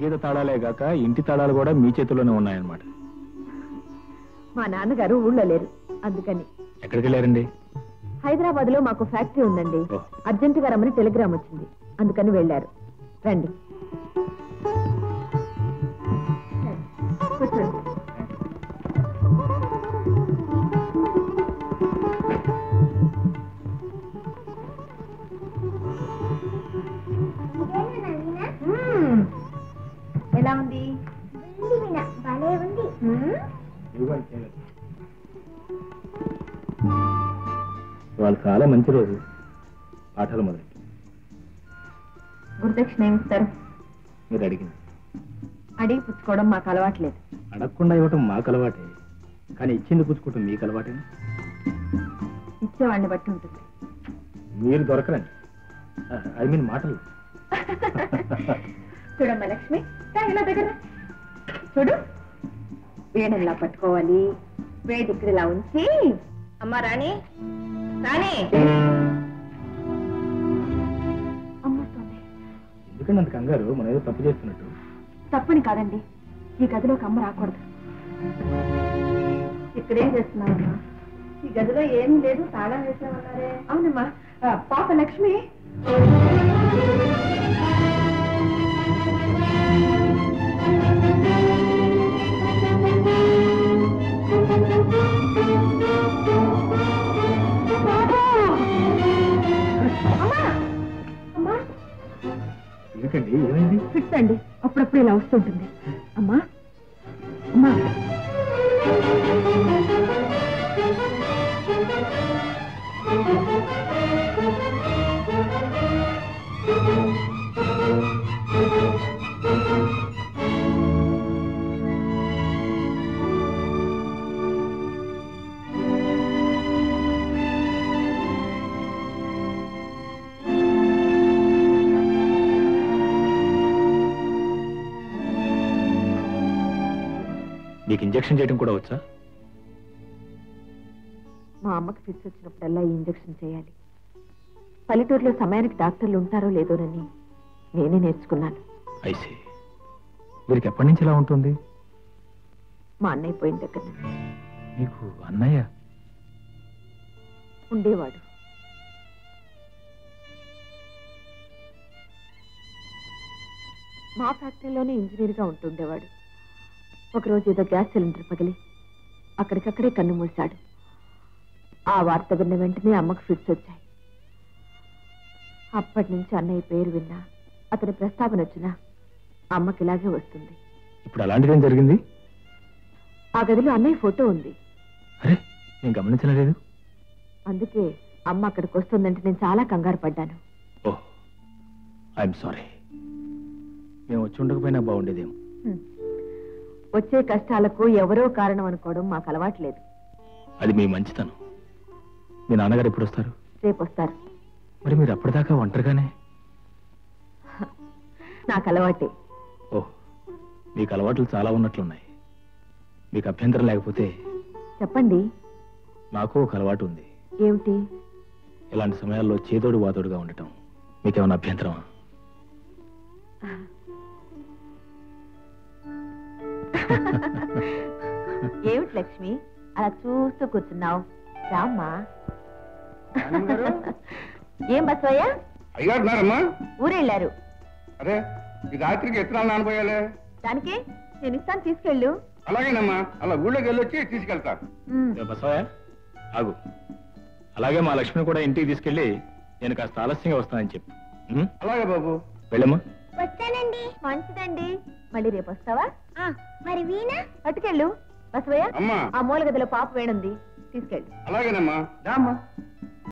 సంగీత తాళాలే గాక ఇంటి తాళాలు కూడా మీ చేతుల్లోనే ఉన్నాయన్నమాట. మా నాన్నగారు ఊళ్ళో లేరు, అందుకని. ఎక్కడికి వెళ్ళారండి? హైదరాబాద్ లో మాకు ఫ్యాక్టరీ ఉందండి. అర్జెంటుగా రమ్మని టెలిగ్రామ్ వచ్చింది, అందుకని వెళ్ళారు. రండి కూర్చోండి. ఎలా ఉంది? భలే ఉంది. వాళ్ళు చాలా మంచి రోజు. పాఠాలు మొదలు. గురుదక్షిణ ఏమిస్తారు? మీరు అడిగింది. అడిగి పుచ్చుకోవడం మాకు అలవాట్లేదు. అడగకుండా ఇవ్వటం మాకు అలవాటే, కానీ ఇచ్చింది పుచ్చుకోవటం మీకు అలవాటేనా? ఇచ్చేవాడిని బట్టి ఉంటుంది. మీరు దొరకరండి, ఐ మీన్ మాటలు. చూడమ్మా లక్ష్మి, ఇలా దగ్గర చూడు. వేణులా పట్టుకోవాలి, వేడి ఇక్కడ ఇలా ఉంచి. అమ్మా రాణి, రాణి. ఎందుకంటే అంత కంగారు? మనం ఏదో తప్పు చేస్తున్నట్టు. తప్పని కాదండి, ఈ గదిలోకి అమ్మ రాకూడదు. ఇక్కడేం చేస్తున్నావమ్మా? ఈ గదిలో ఏమీ లేదు, తాళం వేసామన్నారే. అవునమ్మా, పాప లక్ష్మి. ఏంటండి, ఏమైంది? ఫిట్స్ అండి, అప్పుడప్పుడు ఇలా వస్తుంటుంది. అమ్మా అమ్మా, మీకు ఇంజెక్షన్ చేయడం కూడా వచ్చా? మా అమ్మకి ఫిట్స్ వచ్చినప్పుడల్లా ఈ ఇంజెక్షన్ చేయాలి. పల్లెటూరులో సమయానికి డాక్టర్లు ఉంటారో లేదోనని నేనే నేర్చుకున్నాను. ఐసీ. వీరికి ఎప్పటి నుంచి ఇలా ఉంటుంది? మా అన్నయ్య పోయిన దగ్గర. మీకు అన్నయ్య ఉండేవాడు. మా ఫ్యాక్టరీలోనే ఇంజనీర్గా ఉంటుండేవాడు. ఒకరోజు ఏదో గ్యాస్ సిలిండర్ పగిలి అక్కడికక్కడే కన్ను మూశాడు. ఆ వార్త విన్న వెంటనే అమ్మకు ఫిట్స్ వచ్చాయి. అప్పటి నుంచి అన్నయ్య పేరు విన్నా, అతని ప్రస్తావన వచ్చినా అమ్మకి ఇలాగే వస్తుంది. ఇప్పుడు అలాంటిదేం జరిగింది? ఆ గదిలో అన్నయ్య ఫోటో ఉంది. అరే, నేను గమనించలేదు. అందుకే అమ్మ అక్కడికి వస్తుందంటే నేను చాలా కంగారు పడ్డాను. ఓహ్, ఐఎమ్ సారీ. మేము వచ్చి ఉండకపోయినా బాగుండేదేమో. వచ్చే కష్టాలకు ఎవరో కారణం అనుకోవడం మాకు అలవాట్లేదు. అది మీ మంచితనం. మీ నాన్నగారు ఎప్పుడు వస్తారు? రేపు వస్తారు. మరి మీరు అప్పటిదాకా ఒంటరిగానే? నాకు అలవాటే. ఓహ్, మీకు అలవాట్లు చాలా ఉన్నట్లున్నాయి. మీకు అభ్యంతరం లేకపోతే చెప్పండి. నాకు ఒక అలవాటు ఉంది. ఏమిటి? ఇలాంటి సమయాల్లో చేదోడు వాదోడుగా ఉండటం. మీకేమైనా అభ్యంతరమా? ఏమిటి లక్ష్మి అలా చూస్తూ కూర్చున్నావు? రామ్మా. ఏం బస్వయ్య? అయ్యారున్నారమ్మా? ఊరెళ్ళారు. అరే, ఈ రాత్రికి ఎత్తునాలు నానబోయాలే. దానికే నేను ఇస్తాను, తీసుకెళ్ళు. అలాగేనమ్మా, అలా ఊళ్ళోకి వెళ్ళొచ్చి తీసుకెళ్తాను. బసవయ్య, ఆగు. అలాగే మా లక్ష్మిని కూడా ఇంటికి తీసుకెళ్ళి నేను కాస్త ఆలస్యంగా వస్తానని చెప్పు. అలాగే బాబు. వెళ్ళమ్మా. వచ్చానండి. మంచిదండి. మళ్ళీ రేపు వస్తావా? మరి వీణ పట్టుకెళ్ళు. బసవయ్య, అమ్మా, ఆ మూల గదిలో పాప వేణుంది, తీసుకెళ్ళు. అలాగేనమ్మా. రామ్మా.